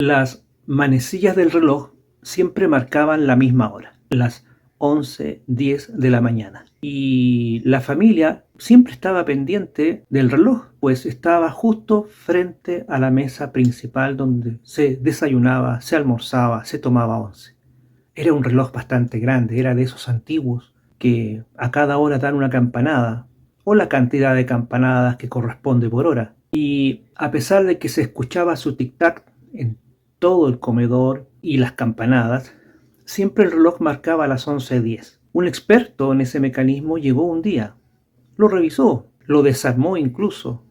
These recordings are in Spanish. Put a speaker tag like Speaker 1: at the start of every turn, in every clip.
Speaker 1: Las manecillas del reloj siempre marcaban la misma hora, las 11:10 de la mañana. Y la familia siempre estaba pendiente del reloj, pues estaba justo frente a la mesa principal donde se desayunaba, se almorzaba, se tomaba once. Era un reloj bastante grande, era de esos antiguos que a cada hora dan una campanada o la cantidad de campanadas que corresponde por hora. Y a pesar de que se escuchaba su tic-tac en todo el comedor y las campanadas, siempre el reloj marcaba las 11:10. Un experto en ese mecanismo llegó un día, lo revisó, lo desarmó incluso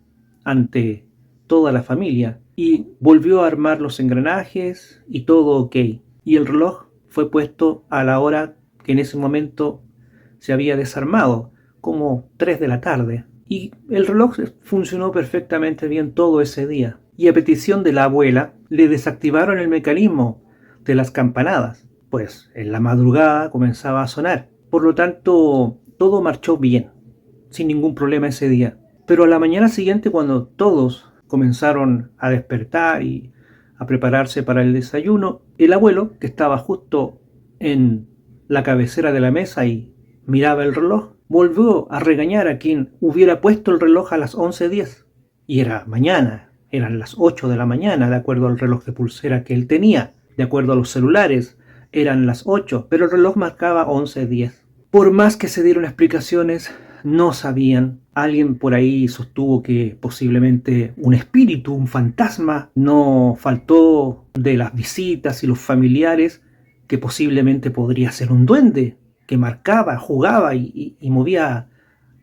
Speaker 1: ante toda la familia y volvió a armar los engranajes y todo ok. Y el reloj fue puesto a la hora que en ese momento se había desarmado, como 3 de la tarde. Y el reloj funcionó perfectamente bien todo ese día. Y a petición de la abuela, le desactivaron el mecanismo de las campanadas, pues en la madrugada comenzaba a sonar. Por lo tanto, todo marchó bien, sin ningún problema ese día. Pero a la mañana siguiente, cuando todos comenzaron a despertar y a prepararse para el desayuno, el abuelo, que estaba justo en la cabecera de la mesa y miraba el reloj, volvió a regañar a quien hubiera puesto el reloj a las 11:10. Y era mañana, eran las 8 de la mañana, de acuerdo al reloj de pulsera que él tenía. De acuerdo a los celulares, eran las 8, pero el reloj marcaba 11:10. Por más que se dieron explicaciones, no sabían. Alguien por ahí sostuvo que posiblemente un espíritu, un fantasma, no faltó de las visitas y los familiares, que posiblemente podría ser un duende que marcaba, jugaba y movía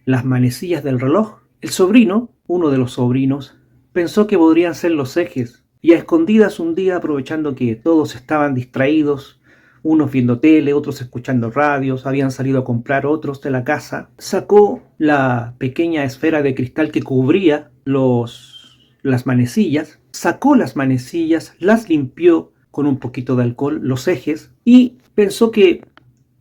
Speaker 1: las manecillas del reloj. El sobrino, uno de los sobrinos, pensó que podrían ser los ejes, y a escondidas un día, aprovechando que todos estaban distraídos, unos viendo tele, otros escuchando radios, habían salido a comprar otros de la casa, sacó la pequeña esfera de cristal que cubría las manecillas, sacó las manecillas, las limpió con un poquito de alcohol, los ejes, y pensó que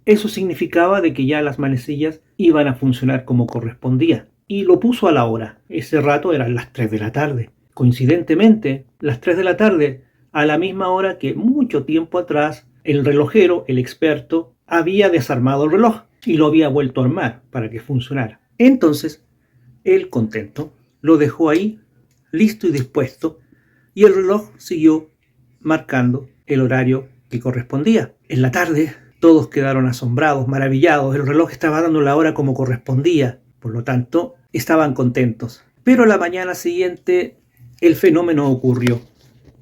Speaker 1: eso significaba de que ya las manecillas iban a funcionar como correspondía. Y lo puso a la hora. Ese rato eran las 3 de la tarde. Coincidentemente, las 3 de la tarde, a la misma hora que mucho tiempo atrás, el relojero, el experto, había desarmado el reloj y lo había vuelto a armar para que funcionara. Entonces, él contento, lo dejó ahí, listo y dispuesto, y el reloj siguió marcando el horario que correspondía. En la tarde, todos quedaron asombrados, maravillados. El reloj estaba dando la hora como correspondía. Por lo tanto, estaban contentos. Pero a la mañana siguiente, el fenómeno ocurrió.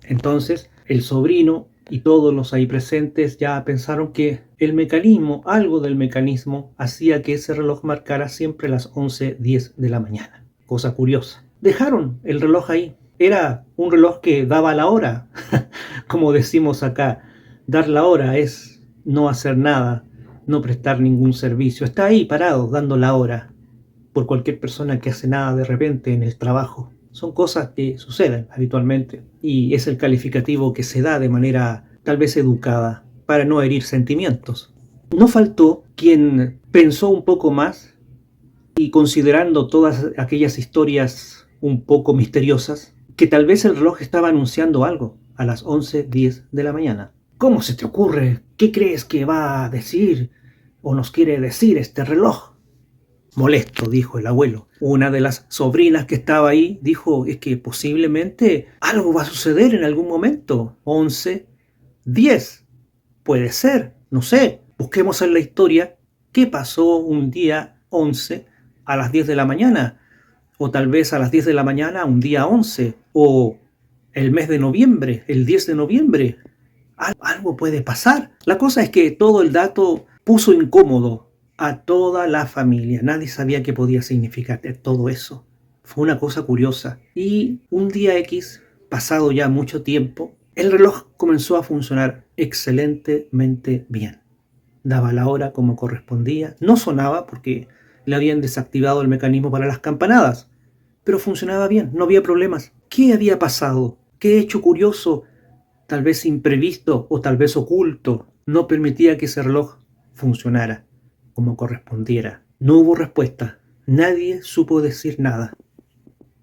Speaker 1: Entonces, el sobrino y todos los ahí presentes ya pensaron que el mecanismo, algo del mecanismo, hacía que ese reloj marcara siempre las 11:10 de la mañana. Cosa curiosa. Dejaron el reloj ahí. Era un reloj que daba la hora. Como decimos acá, dar la hora es no hacer nada, no prestar ningún servicio. Está ahí parado, dando la hora, por cualquier persona que hace nada de repente en el trabajo. Son cosas que suceden habitualmente y es el calificativo que se da de manera tal vez educada para no herir sentimientos. No faltó quien pensó un poco más y, considerando todas aquellas historias un poco misteriosas, que tal vez el reloj estaba anunciando algo a las 11:10 de la mañana. ¿Cómo se te ocurre? ¿Qué crees que va a decir o nos quiere decir este reloj? Molesto, dijo el abuelo. Una de las sobrinas que estaba ahí dijo, es que posiblemente algo va a suceder en algún momento. 11:10. Puede ser, no sé. Busquemos en la historia qué pasó un día 11 a las 10 de la mañana. O tal vez a las 10 de la mañana un día 11. O el mes de noviembre, el 10 de noviembre. Algo puede pasar. La cosa es que todo el dato puso incómodo a toda la familia. Nadie sabía qué podía significar todo eso. Fue una cosa curiosa. Y un día X, pasado ya mucho tiempo, el reloj comenzó a funcionar excelentemente bien. Daba la hora como correspondía. No sonaba porque le habían desactivado el mecanismo para las campanadas, pero funcionaba bien, no había problemas. ¿Qué había pasado? ¿Qué hecho curioso, tal vez imprevisto o tal vez oculto, no permitía que ese reloj funcionara como correspondiera? No hubo respuesta. Nadie supo decir nada.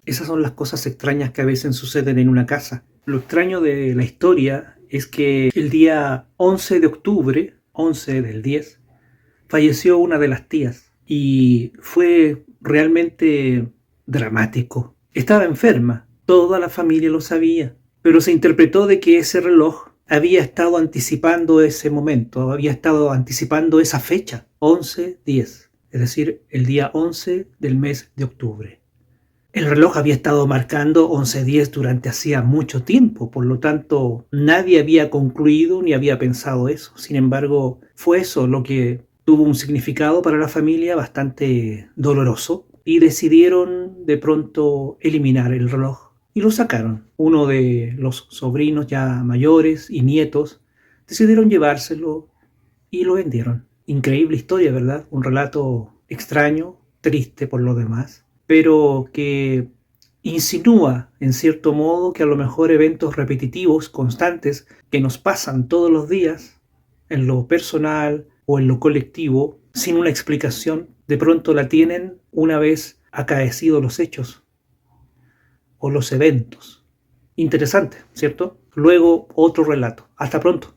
Speaker 1: Esas son las cosas extrañas que a veces suceden en una casa. Lo extraño de la historia es que el día 11 de octubre, 11 del 10, falleció una de las tías y fue realmente dramático. Estaba enferma, toda la familia lo sabía, pero se interpretó de que ese reloj había estado anticipando ese momento, había estado anticipando esa fecha, 11-10, es decir, el día 11 del mes de octubre. El reloj había estado marcando 11:10 durante hacía mucho tiempo, por lo tanto nadie había concluido ni había pensado eso. Sin embargo, fue eso lo que tuvo un significado para la familia bastante doloroso y decidieron de pronto eliminar el reloj y lo sacaron. Uno de los sobrinos ya mayores y nietos decidieron llevárselo y lo vendieron. Increíble historia, ¿verdad? Un relato extraño, triste por lo demás, pero que insinúa, en cierto modo, que a lo mejor eventos repetitivos, constantes, que nos pasan todos los días, en lo personal o en lo colectivo, sin una explicación, de pronto la tienen una vez acaecidos los hechos o los eventos. Interesante, ¿cierto? Luego otro relato. Hasta pronto.